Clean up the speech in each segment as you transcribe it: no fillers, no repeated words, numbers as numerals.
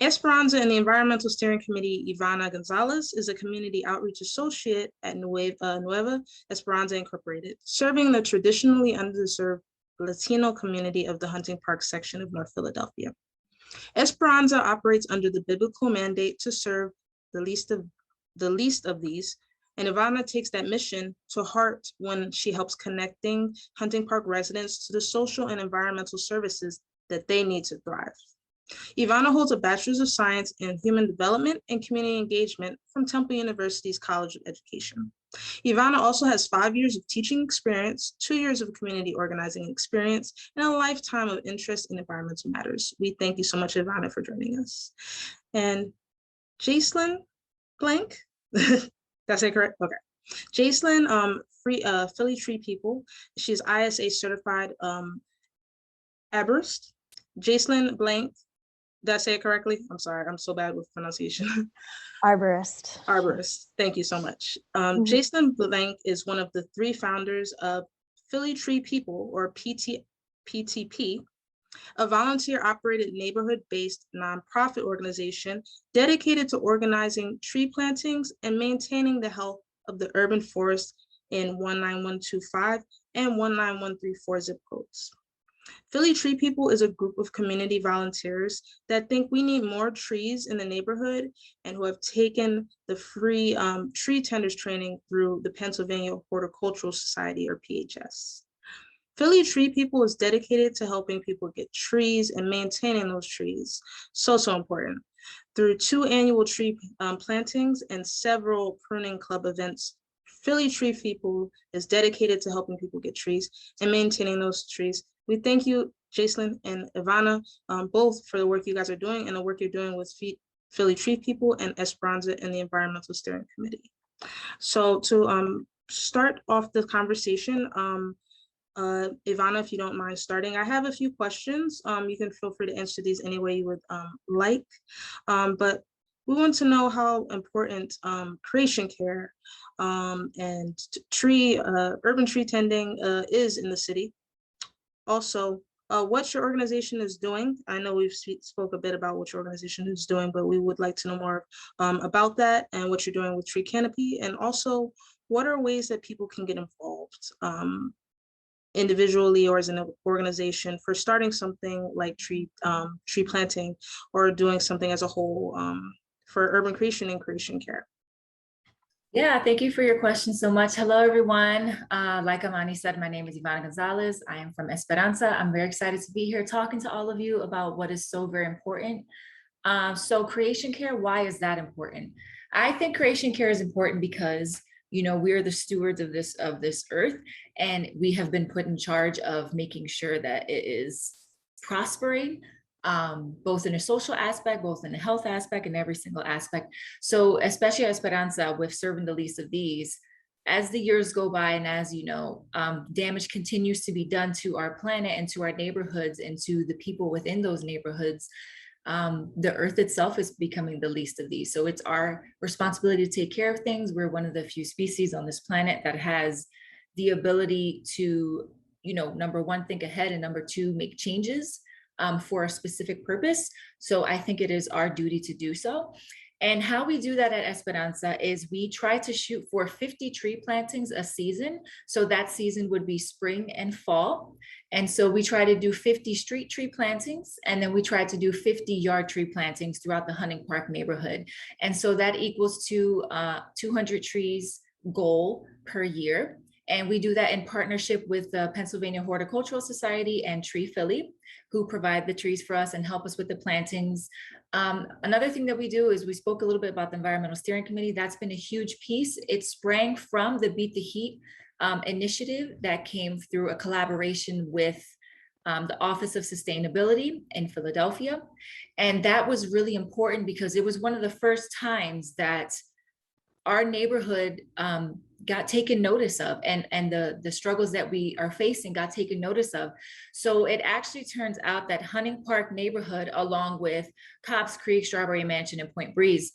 Esperanza and the Environmental Steering Committee, Ivana Gonzalez, is a community outreach associate at Nueva Esperanza Incorporated, serving the traditionally underserved Latino community of the Hunting Park section of North Philadelphia. Esperanza operates under the biblical mandate to serve the least of these, and Ivana takes that mission to heart when she helps connecting Hunting Park residents to the social and environmental services that they need to thrive. Ivana holds a Bachelor's of Science in Human Development and Community Engagement from Temple University's College of Education. Ivana also has 5 years of teaching experience, 2 years of community organizing experience, and a lifetime of interest in environmental matters. We thank you so much, Ivana, for joining us. And Jacelyn blank, that's it correct? Okay. Jacelyn, Philly Tree People. She's ISA certified arborist. Jacelyn blank, did I say it correctly? I'm sorry, I'm so bad with pronunciation. Arborist. Arborist, thank you so much. Jacelyn Blank is one of the 3 founders of Philly Tree People, or PTP, a volunteer-operated neighborhood-based nonprofit organization dedicated to organizing tree plantings and maintaining the health of the urban forest in 19125 and 19134 zip codes. Philly Tree People is a group of community volunteers that think we need more trees in the neighborhood and who have taken the free tree tenders training through the Pennsylvania Horticultural Society, or PHS. Philly Tree People is dedicated to helping people get trees and maintaining those trees. So important. Through 2 annual tree plantings and several pruning club events, Philly Tree People is dedicated to helping people get trees and maintaining those trees. We thank you, Jacelyn and Ivana, both for the work you guys are doing and the work you're doing with Philly Tree People and Esperanza and the Environmental Steering Committee. So to start off the conversation, Ivana, if you don't mind starting, I have a few questions. You can feel free to answer these any way you would like, but we want to know how important creation care and urban tree tending is in the city. Also, what your organization is doing. I know we've spoke a bit about what your organization is doing, but we would like to know more about that and what you're doing with Tree Canopy. And also, what are ways that people can get involved individually or as an organization for starting something like tree planting or doing something as a whole for urban creation and creation care? Yeah, thank you for your question so much. Hello, everyone. Like Amani said, my name is Ivana Gonzalez. I am from Esperanza. I'm very excited to be here talking to all of you about what is so very important. So creation care, why is that important? I think creation care is important because, you know, we're the stewards of this earth, and we have been put in charge of making sure that it is prospering, both in a social aspect, both in a health aspect, and every single aspect. So especially Esperanza, with serving the least of these, as the years go by and as you know, damage continues to be done to our planet and to our neighborhoods and to the people within those neighborhoods, the earth itself is becoming the least of these. So it's our responsibility to take care of things. We're one of the few species on this planet that has the ability to, you know, number one, think ahead, and number two, make changes for a specific purpose. So I think it is our duty to do so. And how we do that at Esperanza is we try to shoot for 50 tree plantings a season. So that season would be spring and fall. And so we try to do 50 street tree plantings, and then we try to do 50 yard tree plantings throughout the Hunting Park neighborhood. And so that equals to 200 trees goal per year. And we do that in partnership with the Pennsylvania Horticultural Society and Tree Philly, who provide the trees for us and help us with the plantings. Another thing that we do is we spoke a little bit about the Environmental Steering Committee. That's been a huge piece. It sprang from the Beat the Heat initiative that came through a collaboration with the Office of Suitability in Philadelphia. And that was really important because it was one of the first times that our neighborhood got taken notice of, and the struggles that we are facing got taken notice of. So it actually turns out that Hunting Park neighborhood, along with Cobbs Creek, Strawberry Mansion, and Point Breeze,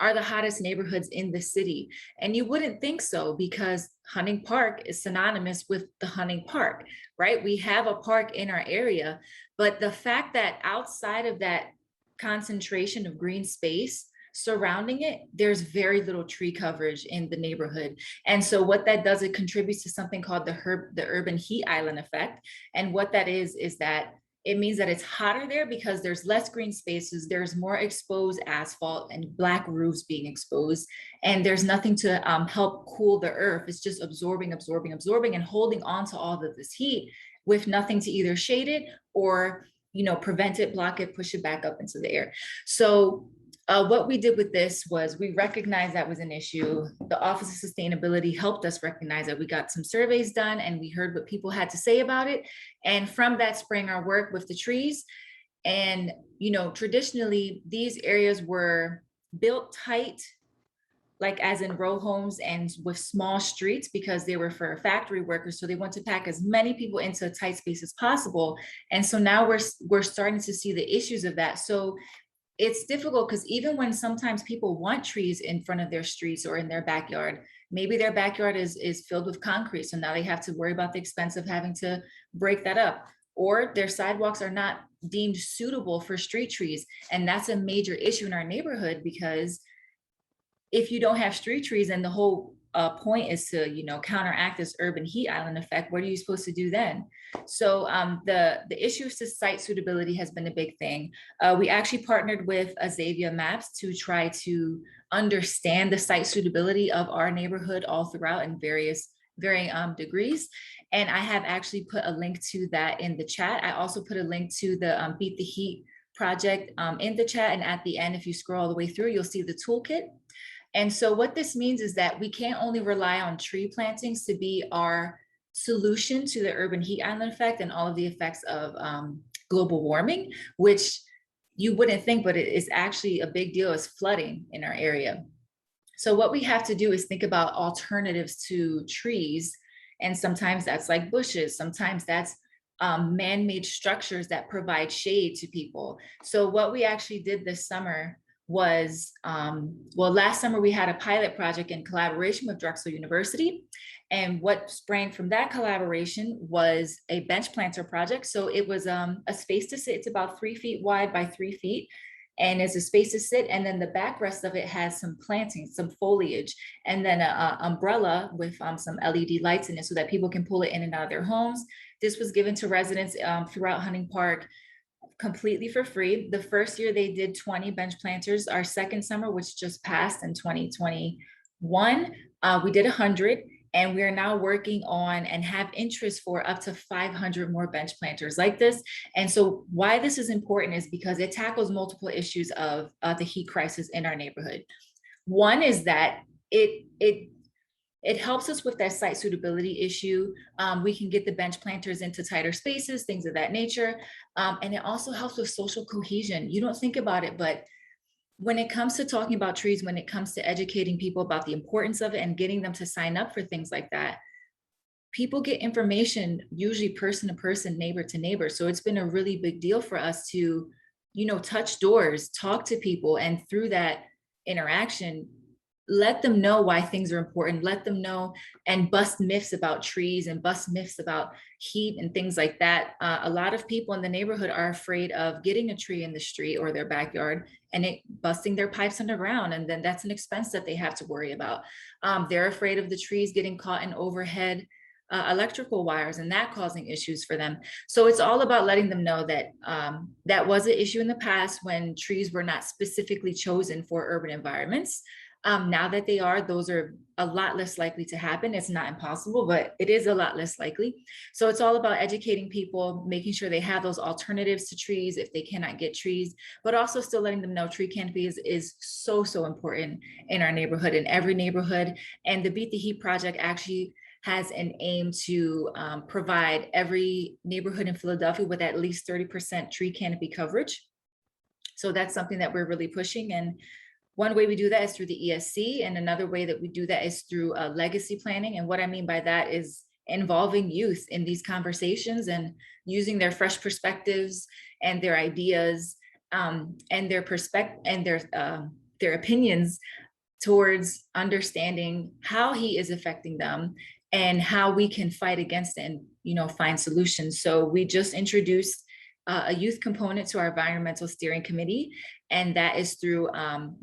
are the hottest neighborhoods in the city. And you wouldn't think so, because Hunting Park is synonymous with the Hunting Park, right? We have a park in our area, but the fact that outside of that concentration of green space surrounding it, there's very little tree coverage in the neighborhood. And so what that does, it contributes to something called the urban heat island effect. And what that is that it means that it's hotter there because there's less green spaces, there's more exposed asphalt and black roofs being exposed, and there's nothing to help cool the earth. It's just absorbing and holding on to all of this heat with nothing to either shade it or, you know, prevent it, block it, push it back up into the air. So what we did with this was we recognized that was an issue. The Office of Sustainability helped us recognize that. We got some surveys done and we heard what people had to say about it. And from that sprang our work with the trees. And, you know, traditionally these areas were built tight, like as in row homes and with small streets, because they were for factory workers. So they want to pack as many people into a tight space as possible. And so now we're starting to see the issues of that. So it's difficult because even when sometimes people want trees in front of their streets or in their backyard, maybe their backyard is filled with concrete. So now they have to worry about the expense of having to break that up, or their sidewalks are not deemed suitable for street trees. And that's a major issue in our neighborhood, because if you don't have street trees and the whole point is to, you know, counteract this urban heat island effect, what are you supposed to do then? So the issues to site suitability has been a big thing. We actually partnered with Azavia Maps to try to understand the site suitability of our neighborhood all throughout in varying degrees. And I have actually put a link to that in the chat. I also put a link to the Beat the Heat project in the chat. And at the end, if you scroll all the way through, you'll see the toolkit. And so what this means is that we can't only rely on tree plantings to be our solution to the urban heat island effect and all of the effects of global warming, which you wouldn't think, but it is actually a big deal, is flooding in our area. So what we have to do is think about alternatives to trees. And sometimes that's like bushes, sometimes that's man-made structures that provide shade to people. So what we actually did this summer was, well, last summer we had a pilot project in collaboration with Drexel University. And what sprang from that collaboration was a bench planter project. So it was a space to sit. It's about 3 feet wide by 3 feet. And it's a space to sit. And then the backrest of it has some plantings, some foliage, and then an umbrella with some LED lights in it so that people can pull it in and out of their homes. This was given to residents throughout Hunting Park completely for free. The first year they did 20 bench planters. Our second summer, which just passed in 2021, we did 100. And we are now working on and have interest for up to 500 more bench planters like this. And so why this is important is because it tackles multiple issues of the heat crisis in our neighborhood. One is that it helps us with that site suitability issue. We can get the bench planters into tighter spaces, things of that nature. And it also helps with social cohesion. You don't think about it, but when it comes to talking about trees, when it comes to educating people about the importance of it and getting them to sign up for things like that, people get information usually person to person, neighbor to neighbor. So it's been a really big deal for us to, you know, touch doors, talk to people, and through that interaction, let them know why things are important, let them know, and bust myths about trees and bust myths about heat and things like that. A lot of people in the neighborhood are afraid of getting a tree in the street or their backyard and it busting their pipes underground. And then that's an expense that they have to worry about. They're afraid of the trees getting caught in overhead electrical wires and that causing issues for them. So it's all about letting them know that that was an issue in the past when trees were not specifically chosen for urban environments. Now that they are, those are a lot less likely to happen. It's not impossible, but it is a lot less likely. So it's all about educating people, making sure they have those alternatives to trees if they cannot get trees, but also still letting them know tree canopy is so important in our neighborhood, in every neighborhood. And the Beat the Heat project actually has an aim to provide every neighborhood in Philadelphia with at least 30% tree canopy coverage. So that's something that we're really pushing. And one way we do that is through the ESC, and another way that we do that is through legacy planning. And what I mean by that is involving youth in these conversations and using their fresh perspectives and their ideas and their perspective and their opinions towards understanding how heat is affecting them and how we can fight against it and, you know, find solutions. So we just introduced a youth component to our environmental steering committee. And that is through,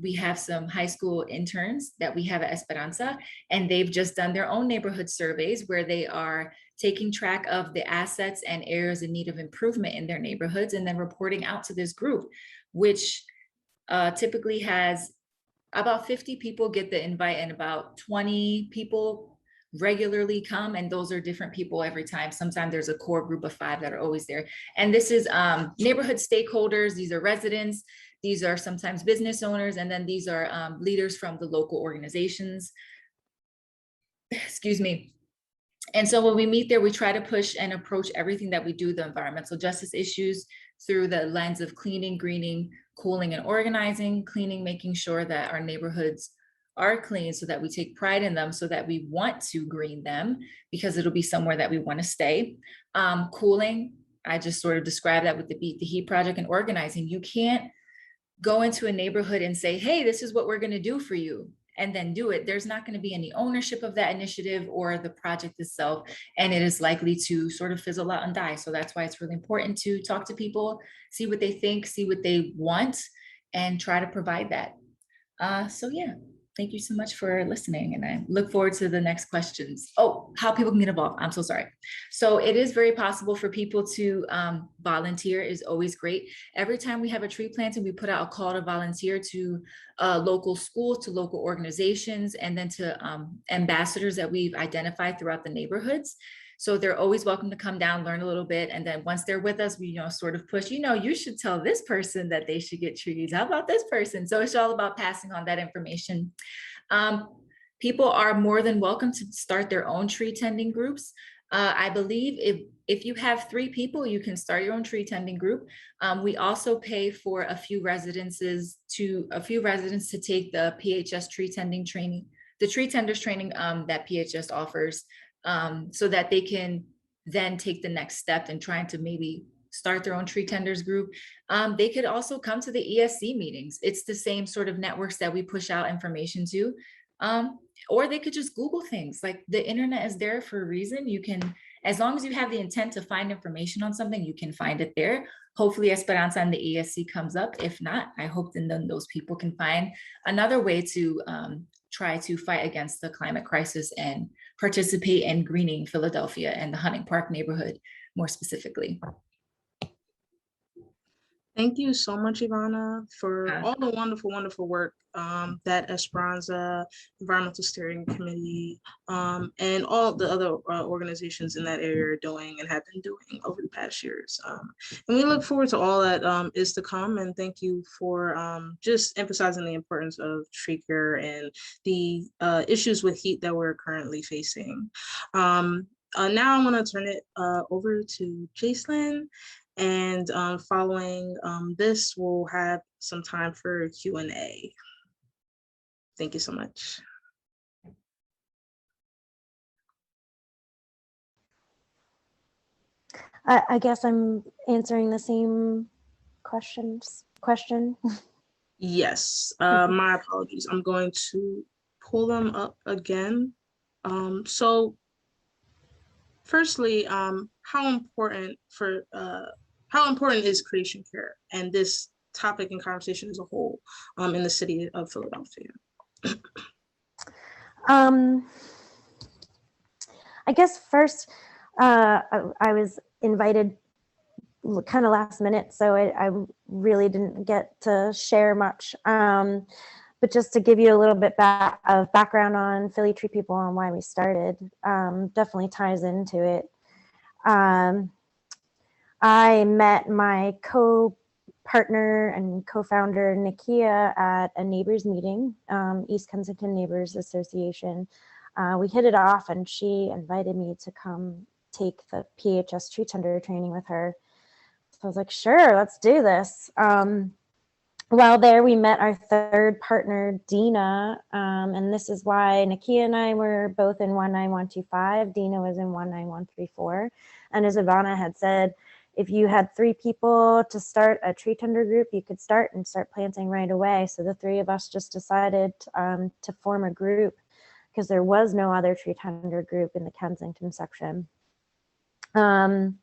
we have some high school interns that we have at Esperanza, and they've just done their own neighborhood surveys where they are taking track of the assets and areas in need of improvement in their neighborhoods, and then reporting out to this group, which typically has about 50 people get the invite and about 20 people regularly come, and those are different people every time. Sometimes there's a core group of 5 that are always there. And this is neighborhood stakeholders. These are residents. These are sometimes business owners, and then these are leaders from the local organizations. Excuse me. And so when we meet there, we try to push and approach everything that we do, the environmental justice issues, through the lens of cleaning, greening, cooling, and organizing. Cleaning, making sure that our neighborhoods are clean so that we take pride in them, so that we want to green them because it'll be somewhere that we want to stay. Cooling, I just sort of described that with the Beat the Heat project. And organizing, you can't go into a neighborhood and say, hey, this is what we're going to do for you, and then do it. There's not going to be any ownership of that initiative or the project itself, and it is likely to sort of fizzle out and die. So that's why it's really important to talk to people, see what they think, see what they want, and try to provide that. So yeah, thank you so much for listening, and I look forward to the next questions. Oh, how people can get involved. I'm so sorry. So it is very possible for people to volunteer, is always great. Every time we have a tree planting, we put out a call to volunteer to local schools, to local organizations, and then to ambassadors that we've identified throughout the neighborhoods. So they're always welcome to come down, learn a little bit. And then once they're with us, we, sort of push, you should tell this person that they should get trees. How about this person? So it's all about passing on that information. People are more than welcome to start their own tree tending groups. I believe if you have 3 people, you can start your own tree tending group. We also pay for a few residents to take the PHS tree tending training, the tree tenders training that PHS offers. So that they can then take the next step in trying to maybe start their own tree tenders group. They could also come to the ESC meetings. It's the same sort of networks that we push out information to. Or they could just Google things. Like, the internet is there for a reason. You can, as long as you have the intent to find information on something, you can find it there. Hopefully Esperanza and the ESC comes up. If not, I hope then those people can find another way to try to fight against the climate crisis and participate in greening Philadelphia and the Hunting Park neighborhood more specifically. Thank you so much, Ivana, for all the wonderful, wonderful work that Esperanza, Environmental Steering Committee, and all the other organizations in that area are doing and have been doing over the past years. And we look forward to all that is to come. And thank you for just emphasizing the importance of tree care and the issues with heat that we're currently facing. Now I want to turn it over to Jacelyn. And following this, we'll have some time for Q&A. Thank you so much. I guess I'm answering the same question. Yes, my apologies. I'm going to pull them up again. So firstly, how important is creation care and this topic and conversation as a whole in the city of Philadelphia? I guess first, I was invited kind of last minute, so I really didn't get to share much. But just to give you a little bit of background on Philly Tree People and why we started, definitely ties into it. I met my co-partner and co-founder, Nakia, at a neighbors meeting, East Kensington Neighbors Association. We hit it off, and she invited me to come take the PHS tree tender training with her. So I was like, sure, let's do this. While there, we met our third partner, Dina, and this is why Nakia and I were both in 19125. Dina was in 19134. And as Ivana had said, if you had 3 people to start a tree tender group, you could start planting right away. So the 3 of us just decided to form a group because there was no other tree tender group in the Kensington section. And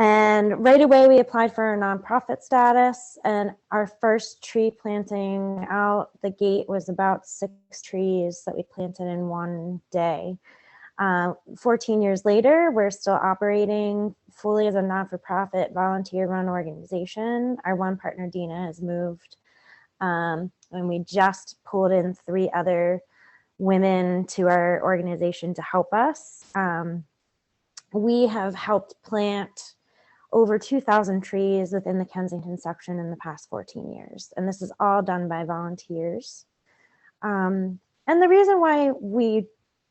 And right away, we applied for a nonprofit status, and our first tree planting out the gate was about 6 trees that we planted in one day. 14 years later, we're still operating fully as a not-for-profit volunteer-run organization. Our one partner, Dina, has moved, and we just pulled in 3 other women to our organization to help us. We have helped plant over 2,000 trees within the Kensington section in the past 14 years. And this is all done by volunteers. And the reason why we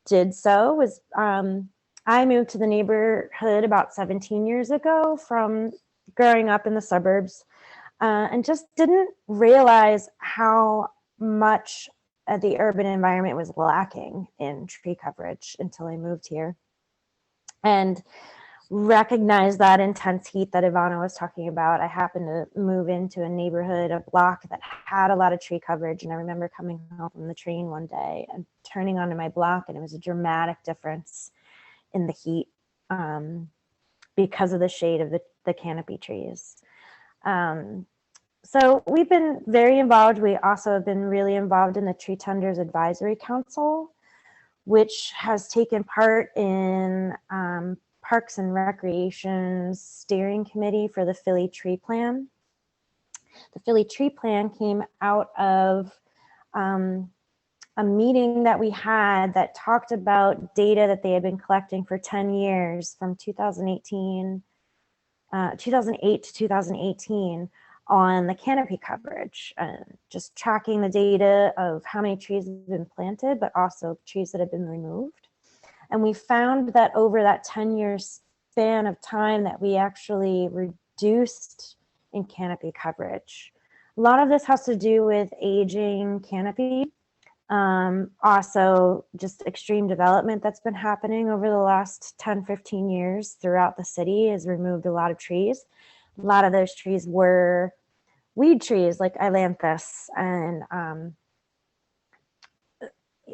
did so was I moved to the neighborhood about 17 years ago from growing up in the suburbs, and just didn't realize how much the urban environment was lacking in tree coverage until I moved here. And recognize that intense heat that Ivana was talking about. I happened to move into a neighborhood, a block that had a lot of tree coverage. And I remember coming home from the train one day and turning onto my block, and it was a dramatic difference in the heat because of the shade of the canopy trees. So we've been very involved. We also have been really involved in the Treetenders Advisory Council, which has taken part in Parks and Recreation Steering Committee for the Philly Tree Plan. The Philly Tree Plan came out of a meeting that we had that talked about data that they had been collecting for 10 years from 2008 to 2018 on the canopy coverage, just tracking the data of how many trees have been planted, but also trees that have been removed. And we found that over that 10-year span of time that we actually reduced in canopy coverage. A lot of this has to do with aging canopy. Also just extreme development that's been happening over the last 10, 15 years throughout the city has removed a lot of trees. A lot of those trees were weed trees like Ailanthus, and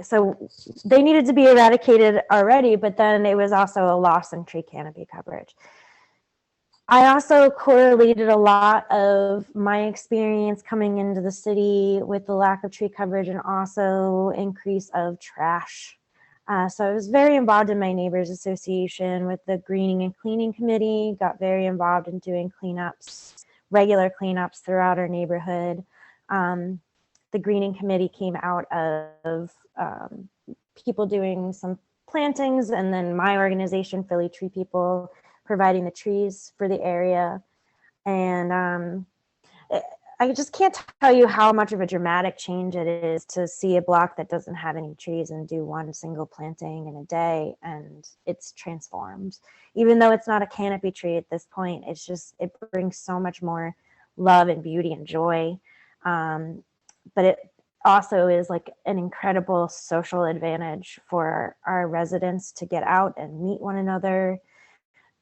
so they needed to be eradicated already, but then it was also a loss in tree canopy coverage. I also correlated a lot of my experience coming into the city with the lack of tree coverage and also increase of trash. So I was very involved in my neighbors association with the greening and cleaning committee, got very involved in doing cleanups, regular cleanups throughout our neighborhood. The greening committee came out of people doing some plantings, and then my organization, Philly Tree People, providing the trees for the area. And I just can't tell you how much of a dramatic change it is to see a block that doesn't have any trees and do one single planting in a day, and it's transformed. Even though it's not a canopy tree at this point, it's just, it brings so much more love and beauty and joy. But it also is like an incredible social advantage for our residents to get out and meet one another,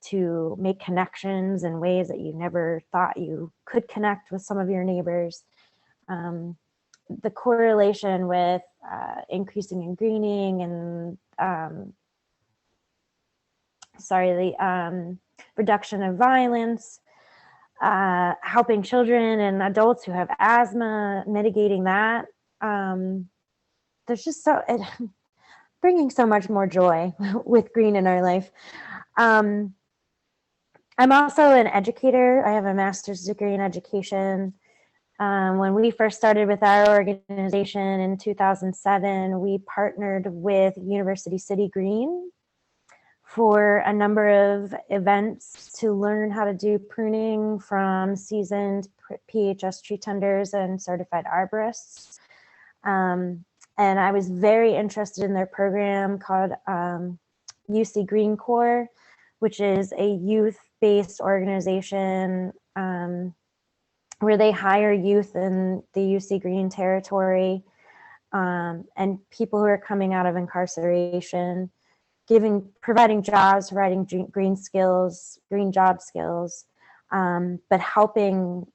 to make connections in ways that you never thought you could connect with some of your neighbors. The correlation with increasing in greening and the reduction of violence, helping children and adults who have asthma, mitigating that. There's just bringing so much more joy with green in our life. I'm also an educator. I have a master's degree in education. When we first started with our organization in 2007, we partnered with University City Green for a number of events to learn how to do pruning from seasoned PHS tree tenders and certified arborists. And I was very interested in their program called UC Green Corps, which is a youth-based organization where they hire youth in the UC Green territory and people who are coming out of incarceration, providing jobs, providing green job skills, but helping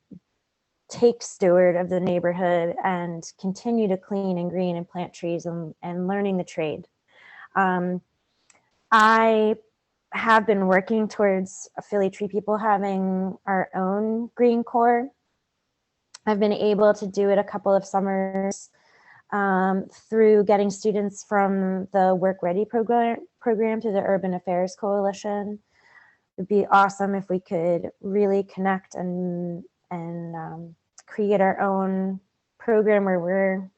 take steward of the neighborhood and continue to clean and green and plant trees and learning the trade. I have been working towards Philly Tree People having our own Green Corps. I've been able to do it a couple of summers through getting students from the Work Ready program through the Urban Affairs Coalition. It'd be awesome if we could really connect and create our own program where we're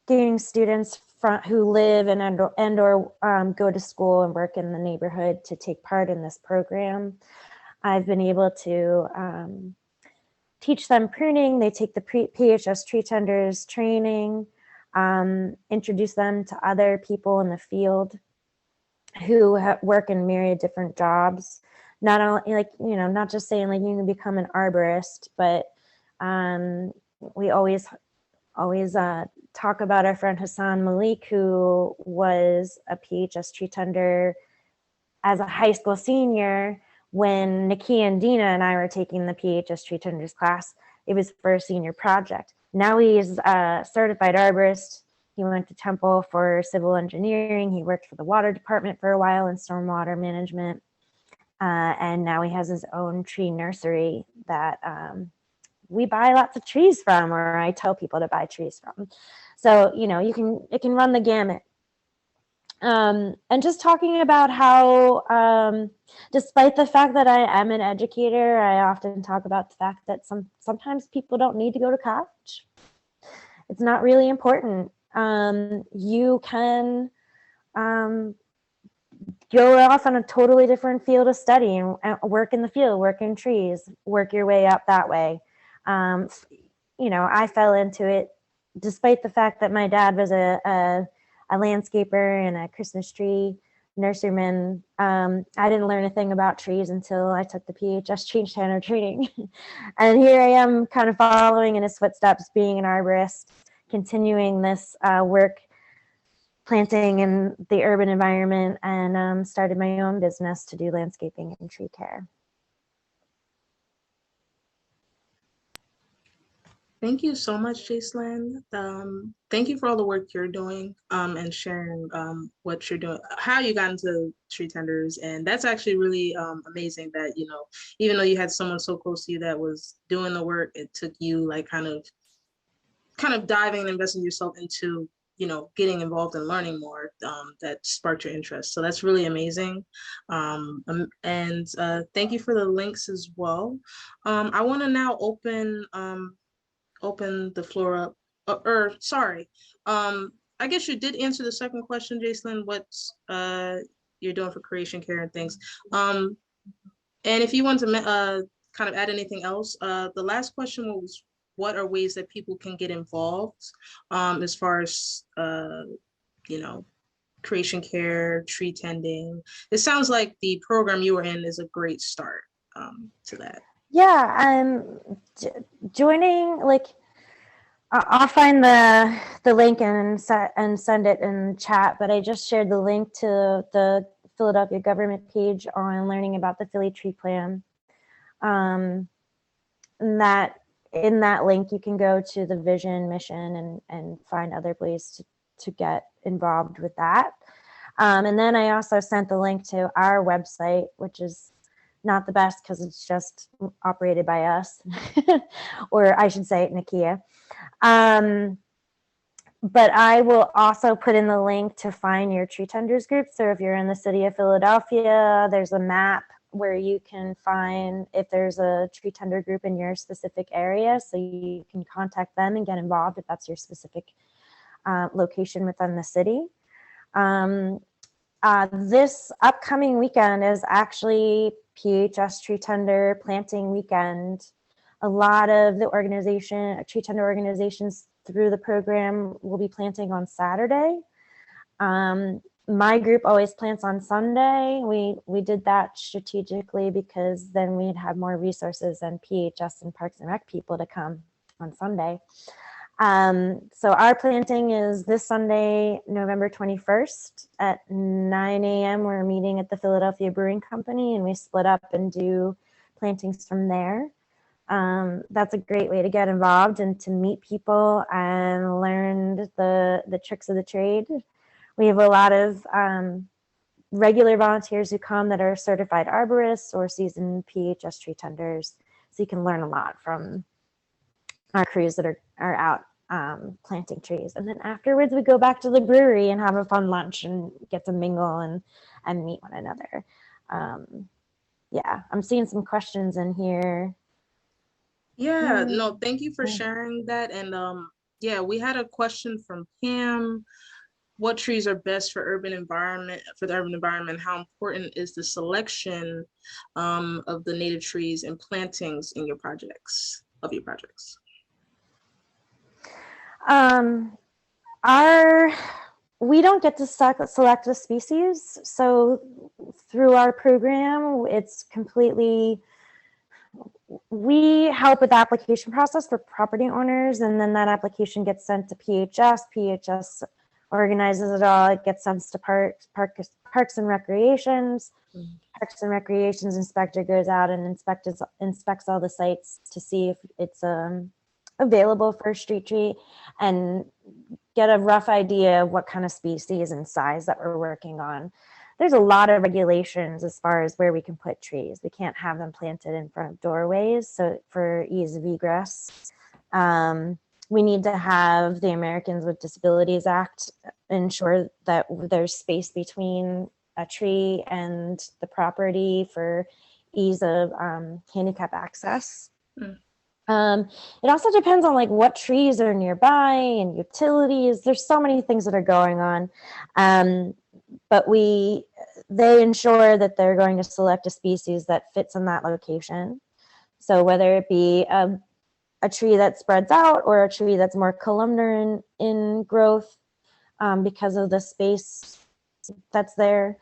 getting students who live and or go to school and work in the neighborhood to take part in this program. I've been able to teach them pruning. They take the PHS Treetenders training, introduce them to other people in the field who work in myriad different jobs. Not only, like, you know, not just saying like you can become an arborist, but we always talk about our friend Hassan Malik, who was a PHS Treetender as a high school senior when Nakia and Dina and I were taking the PHS Treetenders class. It was for a senior project. Now he's a certified arborist. He went to Temple for civil engineering. He worked for the water department for a while in stormwater management. And now he has his own tree nursery that we buy lots of trees from, or I tell people to buy trees from. So, you know, it can run the gamut. And just talking about how, despite the fact that I am an educator, I often talk about the fact that sometimes people don't need to go to college. It's not really important. You can go off on a totally different field of study and work in the field, work in trees, work your way up that way. You know, I fell into it despite the fact that my dad was a landscaper and a Christmas tree nurseryman. I didn't learn a thing about trees until I took the PHS Treetender training. And here I am kind of following in his footsteps, being an arborist, continuing this work planting in the urban environment, and started my own business to do landscaping and tree care. Thank you so much, Jacelyn. Thank you for all the work you're doing and sharing what you're doing, how you got into Treetenders. And that's actually really amazing that, you know, even though you had someone so close to you that was doing the work, it took you like kind of diving and investing yourself into, you know, getting involved and learning more that sparked your interest. So that's really amazing. And thank you for the links as well. I want to now open the floor up, or sorry. I guess you did answer the second question, Jacelyn, what's you're doing for creation care and things. And if you want to kind of add anything else, the last question was, what are ways that people can get involved as far as, you know, creation care, tree tending? It sounds like the program you were in is a great start to that. Yeah, joining, like, I'll find the link and send it in chat, but I just shared the link to the Philadelphia government page on learning about the Philly Tree Plan. And that in that link, you can go to the vision, mission, and find other ways to get involved with that. And then I also sent the link to our website, which is not the best because it's just operated by us, or I should say Nakia. But I will also put in the link to find your Treetenders group. So if you're in the city of Philadelphia, there's a map where you can find if there's a Treetender group in your specific area. So you can contact them and get involved if that's your specific location within the city. This upcoming weekend is actually PHS Treetender planting weekend. A lot of the Treetender organizations through the program will be planting on Saturday. My group always plants on Sunday. We did that strategically because then we'd have more resources and PHS and Parks and Rec people to come on Sunday. So our planting is this Sunday, November 21st at 9 a.m. We're meeting at the Philadelphia Brewing Company, and we split up and do plantings from there. That's a great way to get involved and to meet people and learn the tricks of the trade We have a lot of regular volunteers who come that are certified arborists or seasoned PHS tree tenders. So you can learn a lot from our crews that are out planting trees. And then afterwards we go back to the brewery and have a fun lunch and get to mingle and meet one another. Yeah, I'm seeing some questions in here. Yeah, no, thank you for sharing that. And yeah, we had a question from Pam. What trees are best for urban environment, for the urban environment? How important is the selection of the native trees and plantings in your projects, of your projects? We don't get to select a species. So through our program, it's completely, we help with the application process for property owners, and then that application gets sent to PHS. PHS organizes it all. It gets sent to Parks and Recreations. Parks and Recreations inspector goes out and inspects all the sites to see if it's available for a street tree and get a rough idea of what kind of species and size that we're working on. There's a lot of regulations as far as where we can put trees. We can't have them planted in front of doorways, so for ease of egress. We need to have the Americans with Disabilities Act ensure that there's space between a tree and the property for ease of handicap access. It also depends on like what trees are nearby and utilities. There's so many things that are going on. But they ensure that they're going to select a species that fits in that location. So whether it be a tree that spreads out or a tree that's more columnar in growth because of the space that's there.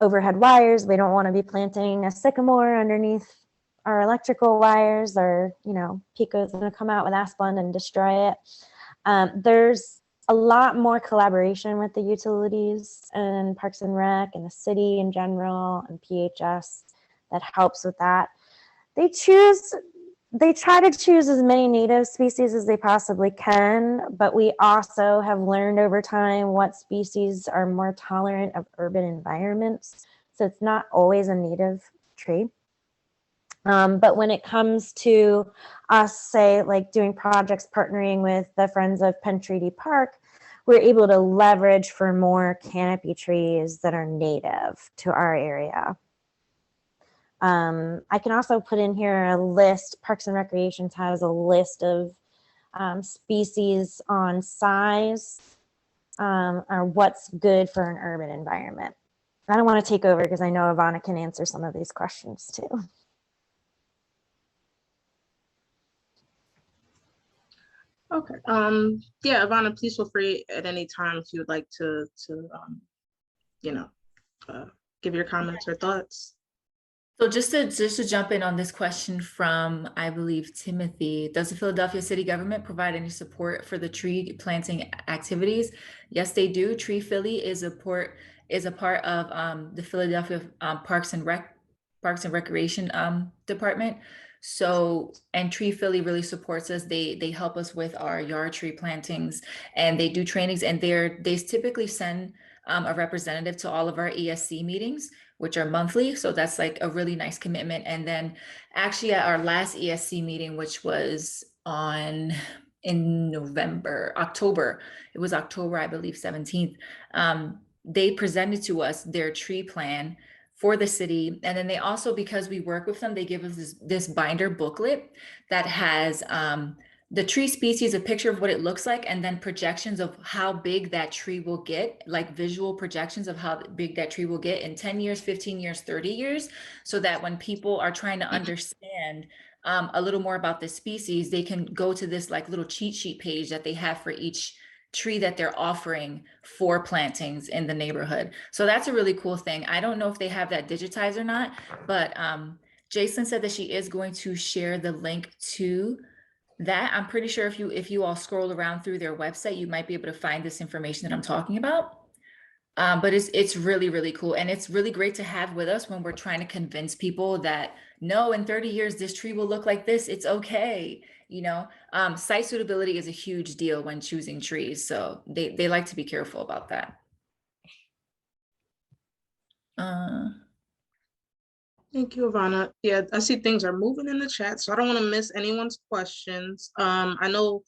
Overhead wires, we don't want to be planting a sycamore underneath our electrical wires, or Pico's going to come out with Asplund and destroy it. There's a lot more collaboration with the utilities and Parks and Rec and the city in general and PHS that helps with that. They try to choose as many native species as they possibly can, but we also have learned over time what species are more tolerant of urban environments. So it's not always a native tree. But when it comes to us, say, like doing projects partnering with the Friends of Penn Treaty Park, we're able to leverage for more canopy trees that are native to our area. I can also put in here a list. Parks and Recreations has a list of species on size or what's good for an urban environment. I don't want to take over because I know Ivana can answer some of these questions too. Okay. Yeah, Ivana, please feel free at any time if you would like to give your comments or thoughts. So just to jump in on this question from, I believe, Timothy, does the Philadelphia city government provide any support for the tree planting activities? Yes, they do. Tree Philly is a part of the Philadelphia Parks and Recreation department. So, and Tree Philly really supports us. They help us with our yard tree plantings, and they do trainings, and they typically send a representative to all of our ESC meetings, which are monthly. So that's like a really nice commitment. And then actually at our last ESC meeting, which was in October, it was October, I believe, 17th, they presented to us their tree plan for the city. And then they also, because we work with them, they give us this binder booklet that has the tree species, a picture of what it looks like, and then projections of how big that tree will get, like visual projections of how big that tree will get in 10 years, 15 years, 30 years, so that when people are trying to understand a little more about the species, they can go to this like little cheat sheet page that they have for each tree that they're offering for plantings in the neighborhood. So that's a really cool thing. I don't know if they have that digitized or not, but Jacelyn said that she is going to share the link to that. I'm pretty sure if you all scroll around through their website, you might be able to find this information that I'm talking about. But it's really, really cool. And it's really great to have with us when we're trying to convince people that no, in 30 years, this tree will look like this. It's okay. Site suitability is a huge deal when choosing trees. So they like to be careful about that. Thank you, Ivana. Yeah, I see things are moving in the chat, so I don't want to miss anyone's questions. I know,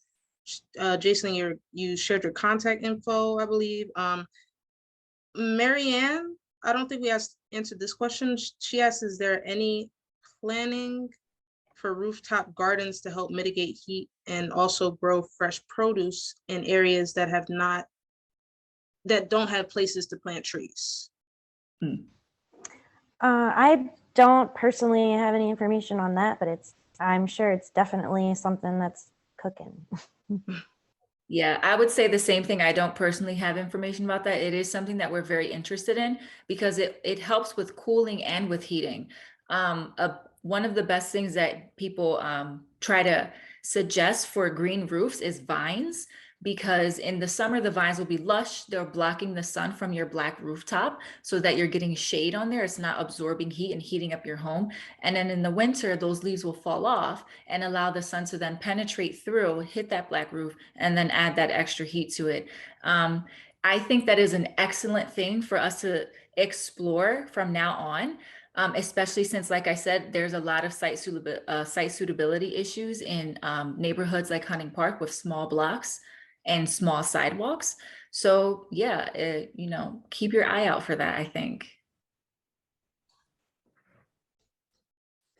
Jacelyn, you shared your contact info, I believe. Marianne, I don't think we answered this question. She asked, is there any planning for rooftop gardens to help mitigate heat and also grow fresh produce in areas that don't have places to plant trees? I don't personally have any information on that, but I'm sure it's definitely something that's cooking. Yeah, I would say the same thing. I don't personally have information about that. It is something that we're very interested in because it helps with cooling and with heating. One of the best things that people try to suggest for green roofs is vines, because in the summer, the vines will be lush. They're blocking the sun from your black rooftop so that you're getting shade on there. It's not absorbing heat and heating up your home. And then in the winter, those leaves will fall off and allow the sun to then penetrate through, hit that black roof, and then add that extra heat to it. I think that is an excellent thing for us to explore from now on. Especially since, like I said, there's a lot of site suitability issues in neighborhoods like Hunting Park with small blocks and small sidewalks. So yeah, keep your eye out for that, I think.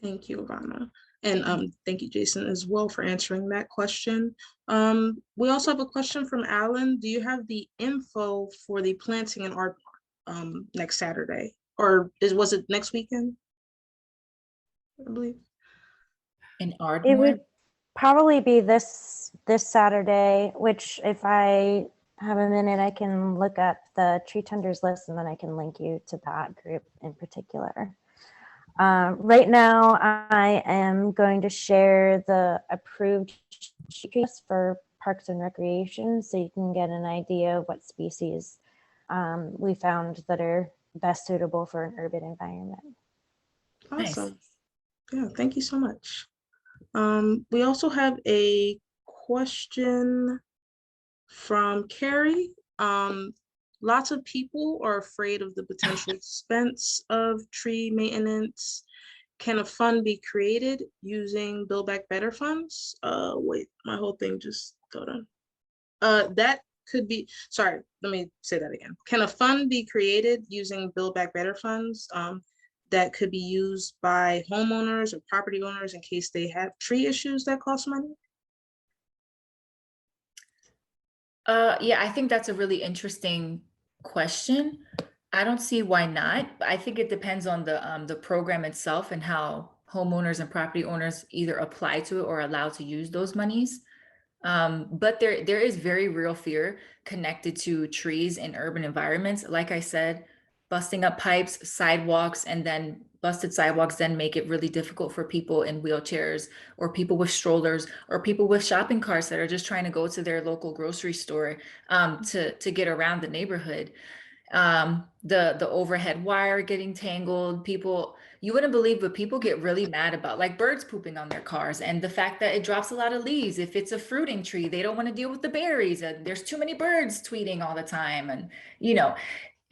Thank you, Ivana. And thank you, Jason, as well for answering that question. We also have a question from Alan. Do you have the info for the planting and art next Saturday? Or was it next weekend? I believe. In Ardmore? It would probably be this Saturday, which if I have a minute, I can look up the Treetenders list and then I can link you to that group in particular. Right now, I am going to share the approved trees for Parks and Recreation so you can get an idea of what species we found that are best suitable for an urban environment. Awesome. Nice. Yeah, thank you so much. We also have a question from Carrie. Lots of people are afraid of the potential expense of tree maintenance. Can a fund be created using Build Back Better funds? Wait, my whole thing just hold on. That could be, sorry, let me say that again. Can a fund be created using Build Back Better funds that could be used by homeowners or property owners in case they have tree issues that cost money? Yeah, I think that's a really interesting question. I don't see why not. I think it depends on the program itself and how homeowners and property owners either apply to it or allowed to use those monies. But there is very real fear connected to trees in urban environments. Like I said, busting up pipes, sidewalks, and then busted sidewalks then make it really difficult for people in wheelchairs or people with strollers or people with shopping carts that are just trying to go to their local grocery store to get around the neighborhood. The overhead wire getting tangled, people, you wouldn't believe, but people get really mad about like birds pooping on their cars and the fact that it drops a lot of leaves. If it's a fruiting tree, they don't want to deal with the berries, and there's too many birds tweeting all the time. And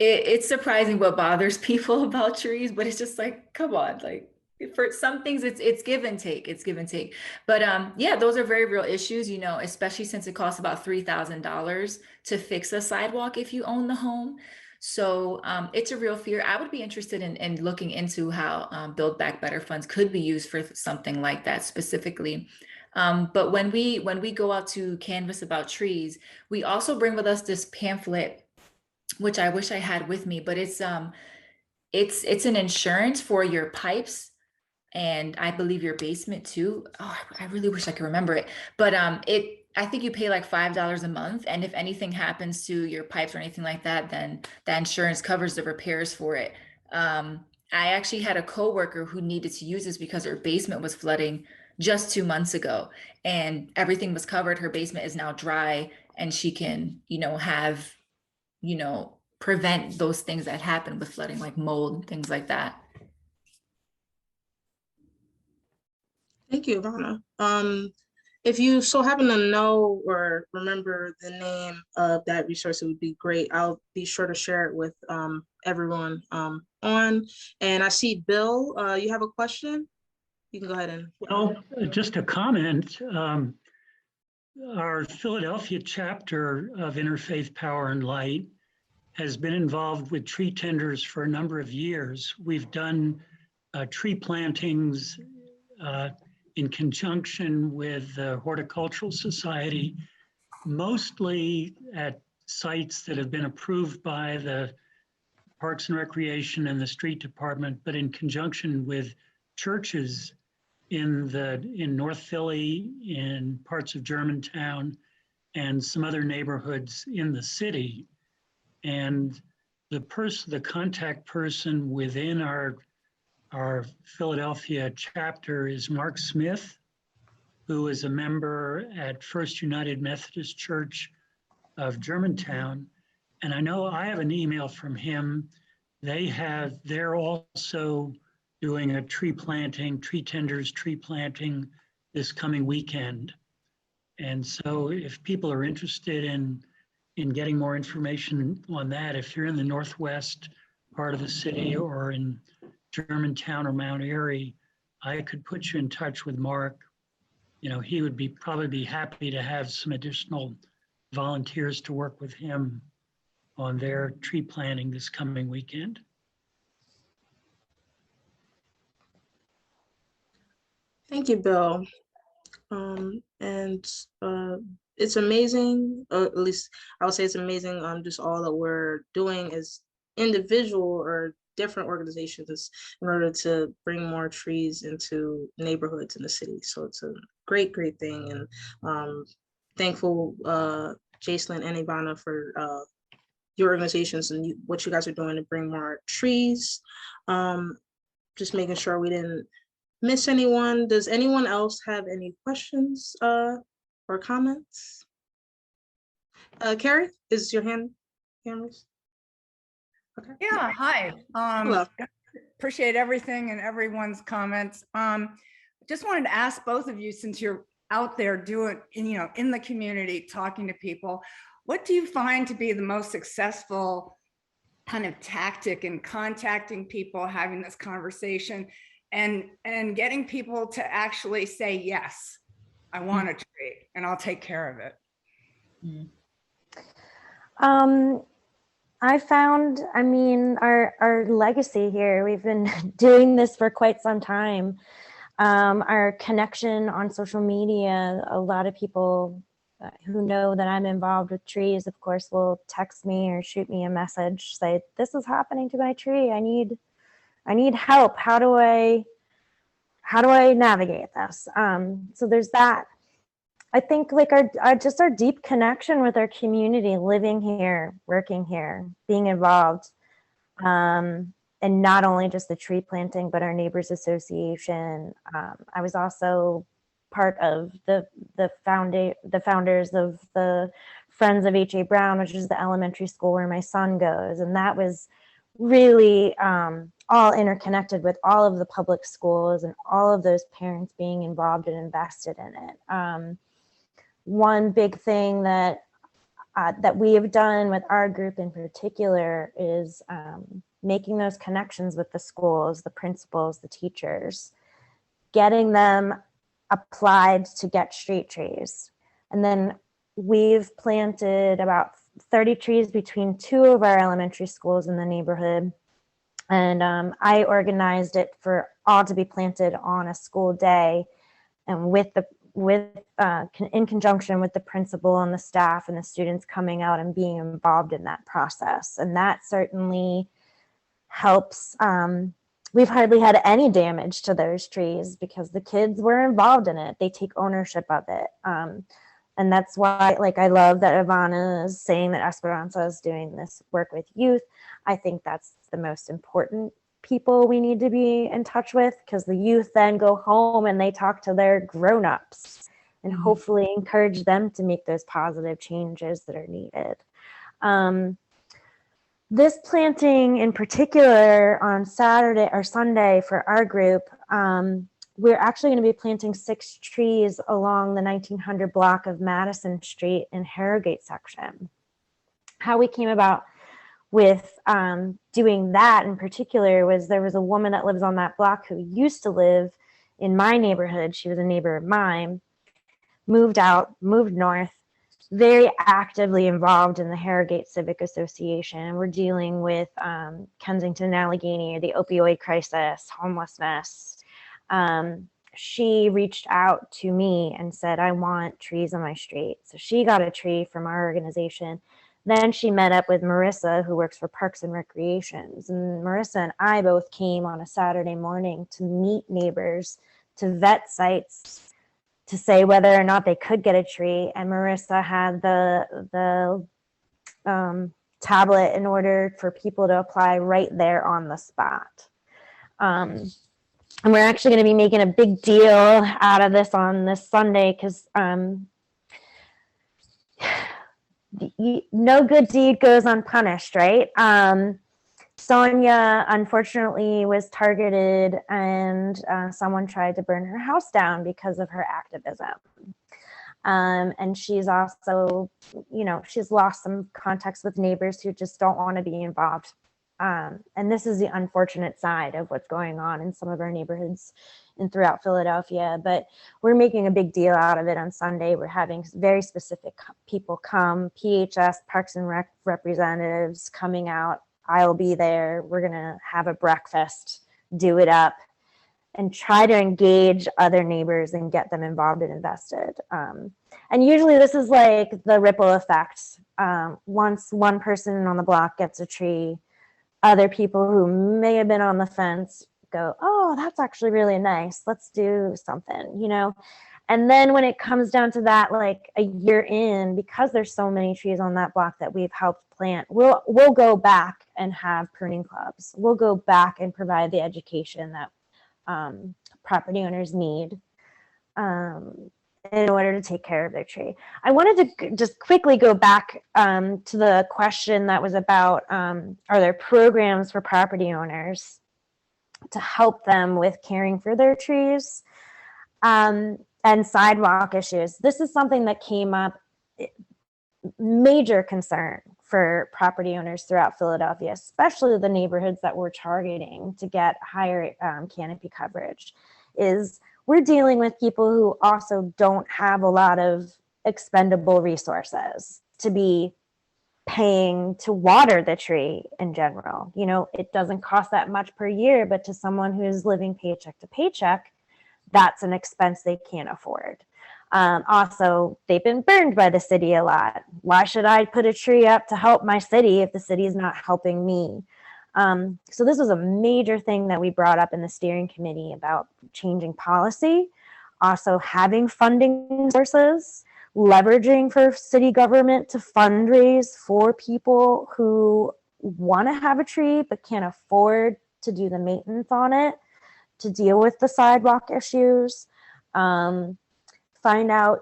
it's surprising what bothers people about trees, but it's just like, come on, like for some things it's give and take. It's give and take. But yeah, those are very real issues, especially since it costs about $3,000 to fix a sidewalk if you own the home. So it's a real fear. I would be interested in looking into how Build Back Better funds could be used for something like that specifically. But when we go out to canvass about trees, we also bring with us this pamphlet, which I wish I had with me, but it's an insurance for your pipes and I believe your basement too. Oh, I really wish I could remember it, but I think you pay like $5 a month, and if anything happens to your pipes or anything like that, then the insurance covers the repairs for it. I actually had a coworker who needed to use this because her basement was flooding just 2 months ago, and everything was covered. Her basement is now dry, and she can, have prevent those things that happen with flooding, like mold and things like that. Thank you, Ivana. If you so happen to know or remember the name of that resource, it would be great. I'll be sure to share it with everyone on. And I see Bill, you have a question? You can go ahead and. Well, just a comment. Our Philadelphia chapter of Interfaith Power and Light has been involved with tree tenders for a number of years. We've done tree plantings in conjunction with the Horticultural Society, mostly at sites that have been approved by the Parks and Recreation and the Street Department, but in conjunction with churches in North Philly, in parts of Germantown, and some other neighborhoods in the city. And the contact person within our Philadelphia chapter is Mark Smith, who is a member at First United Methodist Church of Germantown. And I know I have an email from him. They're also doing a Treetenders tree planting this coming weekend. And so if people are interested in getting more information on that, if you're in the northwest part of the city or in Germantown or Mount Airy, I could put you in touch with Mark. You know, he would probably be happy to have some additional volunteers to work with him on their tree planting this coming weekend. Thank you, Bill. It's amazing, at least I would say it's amazing, just all that we're doing as individual or different organizations in order to bring more trees into neighborhoods in the city. So it's a great, great thing. And thankful, Jacelyn and Ivana, for your organizations and what you guys are doing to bring more trees. Just making sure we didn't miss anyone. Does anyone else have any questions or comments? Carrie, is your hand raised? Okay. Yeah, hi. Hello. Appreciate everything and everyone's comments. Just wanted to ask both of you, since you're out there doing, in the community, talking to people, what do you find to be the most successful kind of tactic in contacting people, having this conversation, and getting people to actually say, yes, I want a tree and I'll take care of it? I found, our legacy here, we've been doing this for quite some time. Our connection on social media, a lot of people who know that I'm involved with trees, of course, will text me or shoot me a message, say, this is happening to my tree. I need help. How do I navigate this? So there's that. I think like our deep connection with our community, living here, working here, being involved, and not only just the tree planting, but our neighbors association. I was also part of the founders of the Friends of H.A. Brown, which is the elementary school where my son goes, and that was really all interconnected with all of the public schools and all of those parents being involved and invested in it. One big thing that we have done with our group in particular is making those connections with the schools, the principals, the teachers, getting them applied to get street trees. And then we've planted about 30 trees between 2 of our elementary schools in the neighborhood. And I organized it for all to be planted on a school day, and in conjunction with the principal and the staff and the students coming out and being involved in that process. And that certainly helps. We've hardly had any damage to those trees because the kids were involved in it. They take ownership of it. And that's why, I love that Ivana is saying that Esperanza is doing this work with youth. I think that's the most important people we need to be in touch with, because the youth then go home and they talk to their grown-ups and hopefully encourage them to make those positive changes that are needed. This planting in particular on Saturday or Sunday for our group, we're actually going to be planting 6 trees along the 1900 block of Madison Street in Harrogate section. How we came about with doing that in particular was there was a woman that lives on that block who used to live in my neighborhood. She was a neighbor of mine, moved north, very actively involved in the Harrogate Civic Association. We're dealing with Kensington and Allegheny, the opioid crisis, homelessness. She reached out to me and said, I want trees on my street. So she got a tree from our organization. Then she met up with Marissa, who works for Parks and Recreations. And Marissa and I both came on a Saturday morning to meet neighbors, to vet sites, to say whether or not they could get a tree. And Marissa had the tablet in order for people to apply right there on the spot. And we're actually going to be making a big deal out of this on this Sunday because no good deed goes unpunished, right? Sonia, unfortunately, was targeted and someone tried to burn her house down because of her activism. And she's also, she's lost some contacts with neighbors who just don't want to be involved. And this is the unfortunate side of what's going on in some of our neighborhoods and throughout Philadelphia. But we're making a big deal out of it on Sunday. We're having very specific people come, PHS, Parks and Rec representatives coming out. I'll be there. We're going to have a breakfast, do it up, and try to engage other neighbors and get them involved and invested. And usually this is like the ripple effect. Once one person on the block gets a tree, other people who may have been on the fence go, oh, that's actually really nice. Let's do something, And then when it comes down to that, like a year in, because there's so many trees on that block that we've helped plant, we'll go back and have pruning clubs. We'll go back and provide the education that property owners need in order to take care of their tree. I wanted to just quickly go back to the question that was about, are there programs for property owners to help them with caring for their trees and sidewalk issues? This is something that came up, major concern for property owners throughout Philadelphia, especially the neighborhoods that we're targeting to get higher canopy coverage, is we're dealing with people who also don't have a lot of expendable resources to be paying to water the tree in general. It doesn't cost that much per year, but to someone who's living paycheck to paycheck, that's an expense they can't afford. Also, they've been burned by the city a lot. Why should I put a tree up to help my city if the city is not helping me? So this was a major thing that we brought up in the steering committee about changing policy, also having funding sources, leveraging for city government to fundraise for people who want to have a tree but can't afford to do the maintenance on it, to deal with the sidewalk issues. Find out,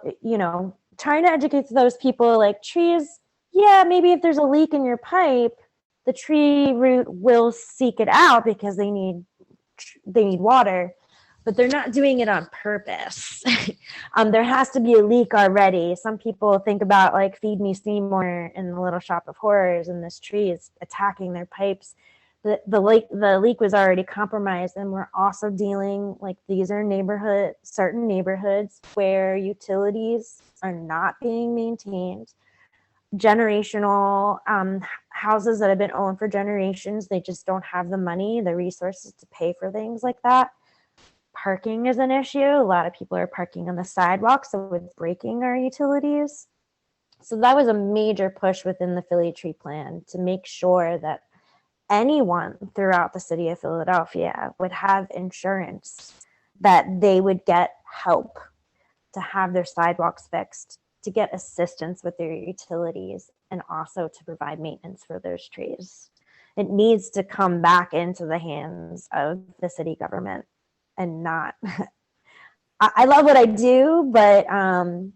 trying to educate those people like trees. Yeah, maybe if there's a leak in your pipe, the tree root will seek it out because they need water, but they're not doing it on purpose. There has to be a leak already. Some people think about like Feed Me Seymour in the Little Shop of Horrors, and this tree is attacking their pipes. The leak was already compromised, and we're also dealing, like, these are certain neighborhoods where utilities are not being maintained. Generational houses that have been owned for generations, they just don't have the money, the resources to pay for things like that. Parking is an issue. A lot of people are parking on the sidewalks, so it's breaking our utilities. So that was a major push within the Philly Tree Plan to make sure that anyone throughout the city of Philadelphia would have insurance, that they would get help to have their sidewalks fixed, to get assistance with their utilities, and also to provide maintenance for those trees. It needs to come back into the hands of the city government and not. I love what I do, but our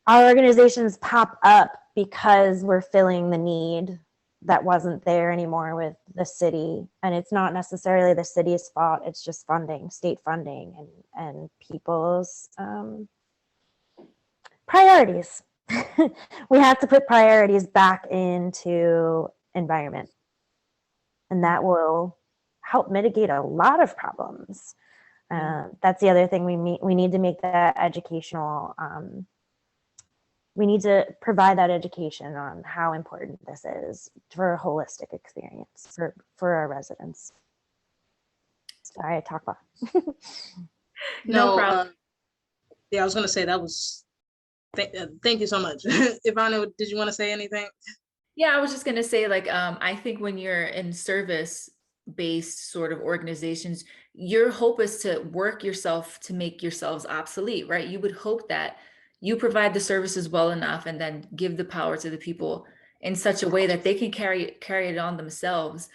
organizations pop up because we're filling the need that wasn't there anymore with the city. And it's not necessarily the city's fault. It's just funding, state funding, and people's priorities. We have to put priorities back into environment, and that will help mitigate a lot of problems. That's the other thing we need to make that educational. We need to provide that education on how important this is for a holistic experience for our residents. Sorry, I talk a lot. No problem. Yeah, I was going to say that was, thank you so much. Ivana, did you want to say anything? Yeah, I was just going to say, like, I think when you're in service-based sort of organizations, your hope is to work yourself to make yourselves obsolete, right? You would hope that you provide the services well enough and then give the power to the people in such a way that they can carry it on themselves.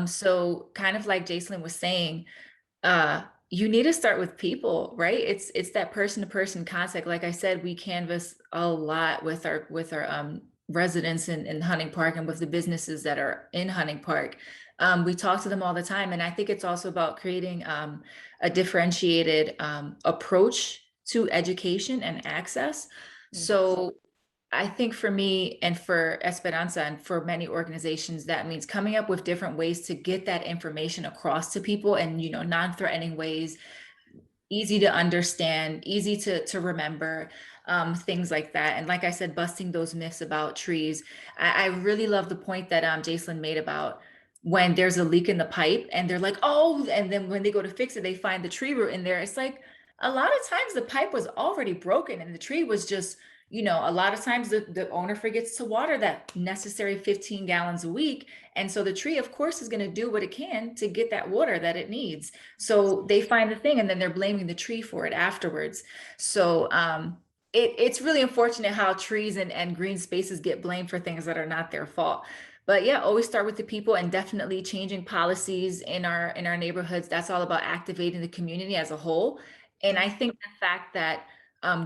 So kind of like Jacelyn was saying, you need to start with people, right? It's that person-to-person contact. Like I said, we canvass a lot with our residents in Hunting Park and with the businesses that are in Hunting Park. We talk to them all the time. And I think it's also about creating a differentiated approach to education and access. So I think for me and for Esperanza and for many organizations, that means coming up with different ways to get that information across to people, and, you know, non-threatening ways, easy to understand, easy to remember, things like that. And like I said, busting those myths about trees. I really love the point that Jacelyn made about when there's a leak in the pipe and they're like, oh, and then when they go to fix it, they find the tree root in there. It's like, a lot of times the pipe was already broken and the tree was just, you know, a lot of times the owner forgets to water that necessary 15 gallons a week. And so the tree, of course, is going to do what it can to get that water that it needs. So they find the thing and then they're blaming the tree for it afterwards. So it's really unfortunate how trees and green spaces get blamed for things that are not their fault. But yeah, always start with the people, and definitely changing policies in our neighborhoods. That's all about activating the community as a whole. And I think the fact that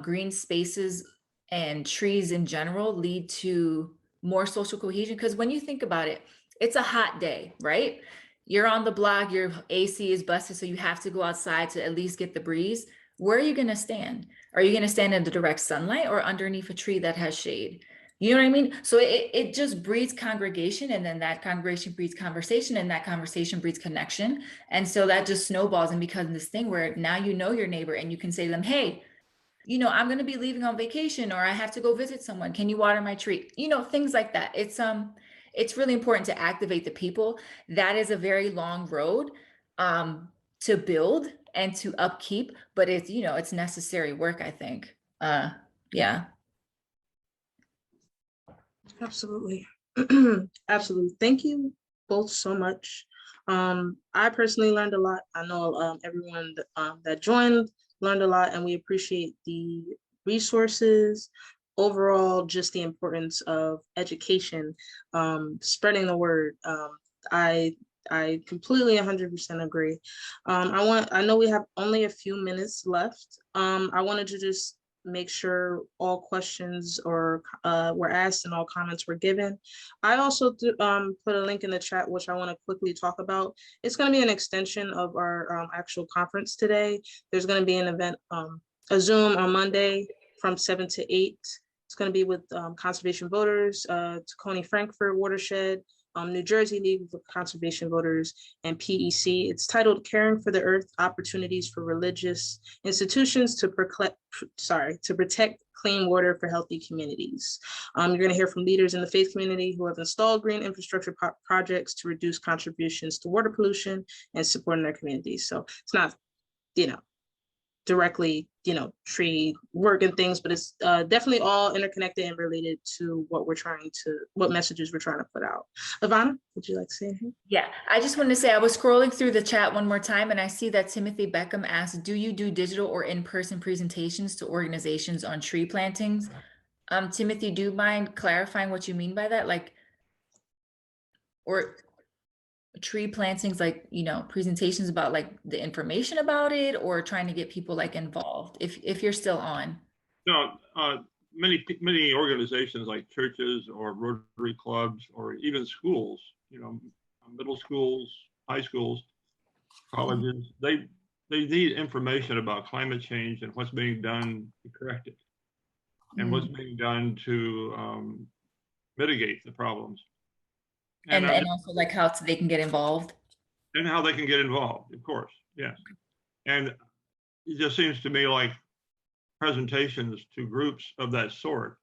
green spaces and trees in general lead to more social cohesion, because when you think about it, it's a hot day, right? You're on the block, your AC is busted, so you have to go outside to at least get the breeze. Where are you going to stand? Are you going to stand in the direct sunlight or underneath a tree that has shade? You know what I mean? So it just breeds congregation, and then that congregation breeds conversation, and that conversation breeds connection. And so that just snowballs and becomes this thing where now you know your neighbor and you can say to them, hey, you know, I'm going to be leaving on vacation, or I have to go visit someone. Can you water my tree? You know, things like that. It's really important to activate the people. That is a very long road to build and to upkeep, but it's, you know, it's necessary work, I think. Yeah. Absolutely. Absolutely. Thank you both so much. I personally learned a lot. I know everyone that joined learned a lot, and we appreciate the resources. Overall, just the importance of education, spreading the word. I completely 100% agree. I know we have only a few minutes left. I wanted to just make sure all questions were asked and all comments were given. I also put a link in the chat, which I want to quickly talk about. It's going to be an extension of our actual conference today. There's going to be an event, a Zoom on Monday from 7 to 8. It's going to be with conservation voters, Tacony Frankfurt Watershed, New Jersey League of Conservation Voters, and PEC. It's titled Caring for the Earth, Opportunities for Religious Institutions to Protect Clean Water for Healthy Communities. You're going to hear from leaders in the faith community who have installed green infrastructure projects to reduce contributions to water pollution and supporting their communities. So it's not, you know, directly, you know, tree work and things, but it's definitely all interconnected and related to what messages we're trying to put out. Ivana, would you like to say anything? Yeah, I just wanted to say, I was scrolling through the chat one more time and I see that Timothy Beckham asked, do you do digital or in-person presentations to organizations on tree plantings? Timothy, do you mind clarifying what you mean by that? Like, or tree plantings, like, you know, presentations about like the information about it, or trying to get people like involved, if you're still on? No, many organizations like churches or Rotary clubs or even schools, middle schools, high schools, colleges, they need information about climate change and what's being done to correct it, and what's being done to mitigate the problems. And also like how they can get involved. And how they can get involved, of course, yes. And it just seems to me like presentations to groups of that sort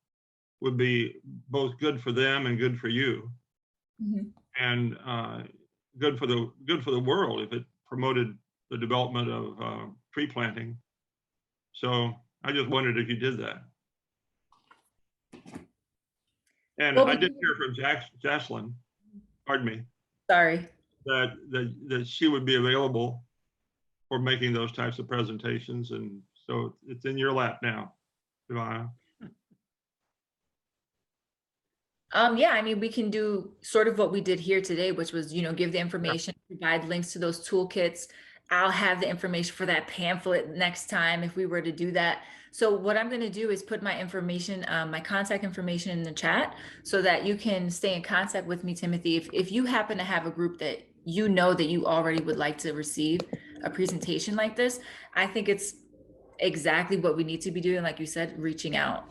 would be both good for them and good for you, and good for the world if it promoted the development of tree planting. So I just wondered if you did that. And well, I did hear from Jacelyn, pardon me. Sorry. That she would be available for making those types of presentations, and so it's in your lap now, Ivana. Yeah, I mean, we can do sort of what we did here today, which was, give the information, provide links to those toolkits. I'll have the information for that pamphlet next time if we were to do that. So what I'm going to do is put my information, my contact information in the chat so that you can stay in contact with me, Timothy. If you happen to have a group that that you already would like to receive a presentation like this, I think it's exactly what we need to be doing. Like you said, reaching out.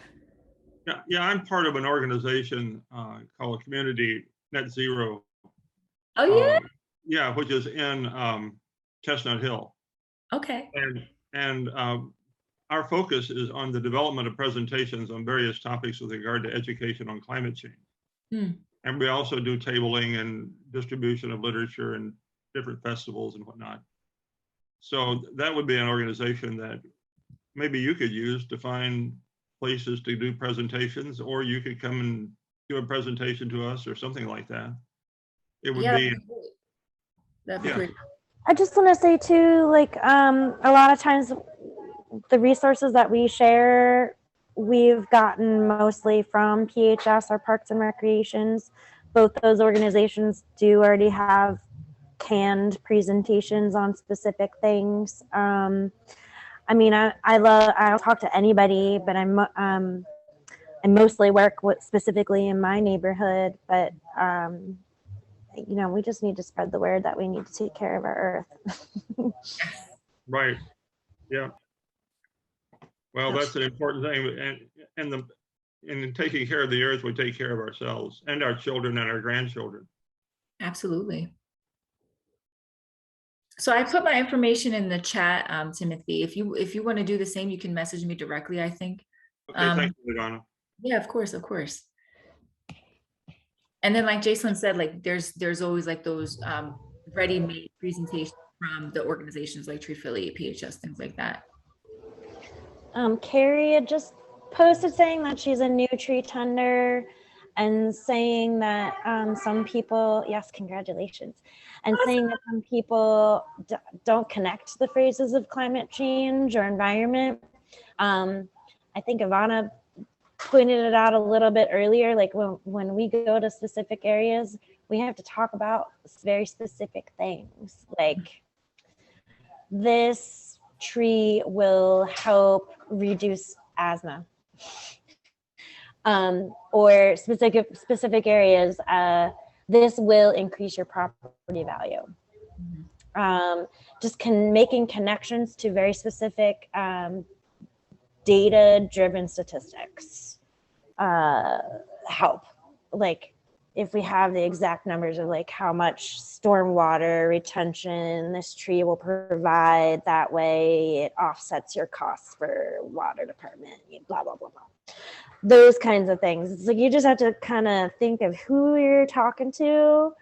Yeah, I'm part of an organization called Community Net Zero. Oh, yeah? Yeah, which is in Chestnut Hill. Okay. And our focus is on the development of presentations on various topics with regard to education on climate change. And we also do tabling and distribution of literature and different festivals and whatnot. So that would be an organization that maybe you could use to find places to do presentations, or you could come and do a presentation to us or something like that. It would be. That'd be great. I just want to say too, like a lot of times the resources that we share, we've gotten mostly from PHS or Parks and Recreations. Both those organizations do already have canned presentations on specific things. I mean, I'll talk to anybody, but I mostly work with specifically in my neighborhood, but we just need to spread the word that we need to take care of our earth. Right. Yeah. Well, that's an important thing, and in taking care of the earth, we take care of ourselves and our children and our grandchildren. Absolutely. So I put my information in the chat, Timothy. If you want to do the same, you can message me directly, I think. Okay, thank you, Ivana. Yeah, of course, of course. And then like Jacelyn said, like there's always like those ready-made presentations from the organizations like Tree Philly, PHS, things like that. Carrie had just posted saying that she's a new Treetender and saying that some people, yes, congratulations, and saying that some people don't connect the phrases of climate change or environment. I think Ivana pointed it out a little bit earlier, like when we go to specific areas, we have to talk about very specific things, like this tree will help reduce asthma, or specific areas, this will increase your property value. Just making connections to very specific data-driven statistics help. Like if we have the exact numbers of like how much stormwater retention this tree will provide, that way it offsets your costs for water department, blah, blah, blah, blah. Those kinds of things. It's like you just have to kind of think of who you're talking to,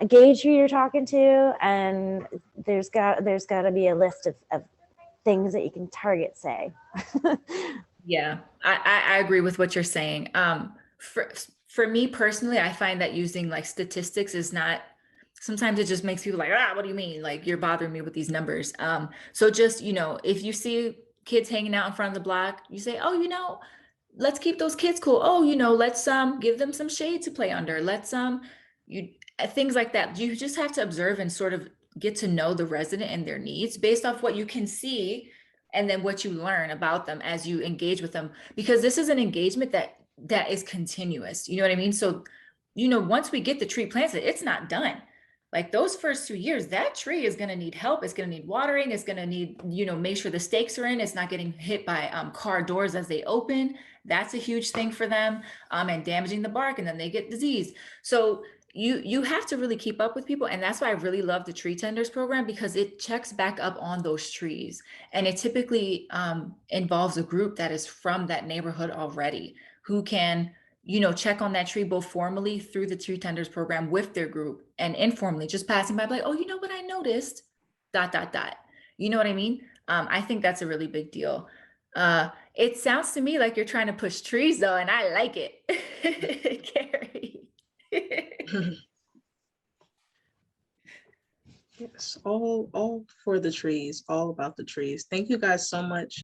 gauge who you're talking to, and there's got to be a list of things that you can target, say. Yeah, I agree with what you're saying. For me personally, I find that using like statistics is not, sometimes it just makes people like, what do you mean? Like you're bothering me with these numbers. So just, if you see kids hanging out in front of the block, you say, oh, let's keep those kids cool. Oh, let's give them some shade to play under. Let's things like that. You just have to observe and sort of get to know the resident and their needs based off what you can see and then what you learn about them as you engage with them, because this is an engagement that is continuous. You know what I mean? So, you know, once we get the tree planted, it's not done. Like those first 2 years, that tree is going to need help. It's going to need watering. It's going to need, you know, make sure the stakes are in. It's not getting hit by car doors as they open. That's a huge thing for them, and damaging the bark, and then they get disease. So you have to really keep up with people. And that's why I really love the Treetenders program, because it checks back up on those trees. And it typically involves a group that is from that neighborhood already, who can, you know, check on that tree both formally through the Treetenders program with their group, and informally just passing by, like, oh, you know what I noticed, ... You know what I mean? I think that's a really big deal. It sounds to me like you're trying to push trees though, and I like it. Carrie. Yes, all for the trees, all about the trees. Thank you guys so much.